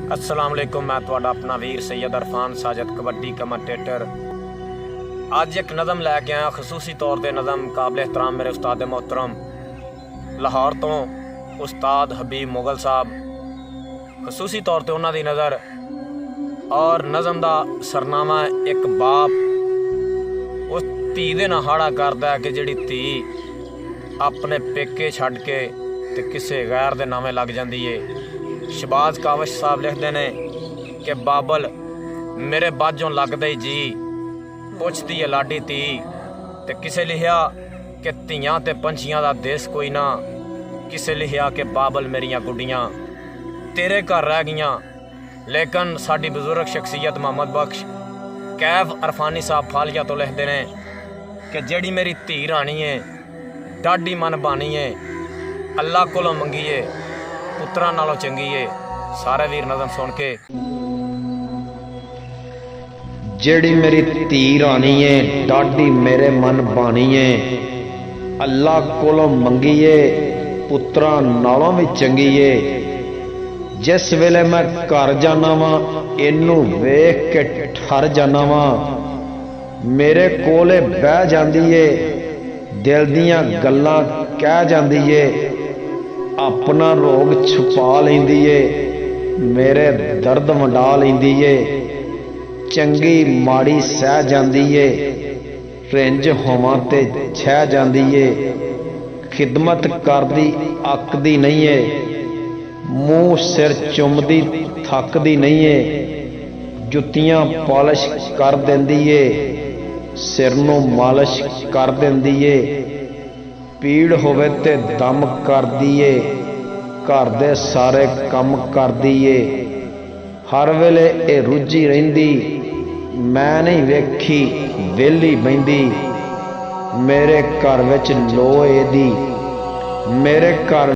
अस्सलाम वालेकुम। मैं तुहाडा अपना वीर सैयद अरफान साजिद कबड्डी कमेंटेटर अज एक नज़म लैके आया। खसूसी तौर पर नज़म काबिल एहतराम मेरे उस्ताद मोहतरम लाहौर तो उस्ताद हबीब मुगल साहब, खसूसी तौर पर उन्होंने नज़र। और नज़म का सरनामा एक बाप उस धी दे नाल हाड़ा करदा है कि जिहड़ी धी अपने पेके छड्ड के ते किसी गैर दे नामे लग जाती है। शहबाज कावश साहब लिखते हैं कि बाबल मेरे बाजों लगदे जी पुछदी है लाडी धी। ते किसे लिखिया कि धियां ते पंछियां दा देश कोई ना, किसे लिखिया कि बाबल मेरियां गुड्डियां तेरे घर रह गईयां। लेकिन साडी बजुर्ग शख्सियत मोहम्मद बख्श कैफ अरफानी साहब फालिया तो लिखते हैं कि जेड़ी मेरी धी रानी है डाडी मन बानी है, अल्लाह कोलों मंगीए पुत्रा नालों चंगी है। सारे वीर नज़म सुन के। जेड़ी मेरी धी रानी है डाडी मेरे मन बानी है, अल्लाह कोलों मंगीए पुत्रा नालों भी चंगी है। जिस वेले मैं घर जाना वा इनू वेख के ठर जाना वा, मेरे कोले बह जाती है दिल दियां गल्लां कह जाती है, अपना रोग छुपा लेंदी है मेरे दर्द वंडा लेंदी है। चंगी माड़ी सह जाती है रिंज होवां ते छह जाती है, खिदमत करदी अकदी नहीं है, मूँह सिर चुमदी थकदी नहीं है, जुत्तियां पॉलिश कर देंदी है सिर नूं मालिश कर देंदी है, पीड़ होवे ते दम कर दिए घर दे सारे कम कर दिए। हर वेले ए रुझी रहिंदी मैं नहीं वेखी वेली बहिंदी, मेरे घर विच लोए दी मेरे घर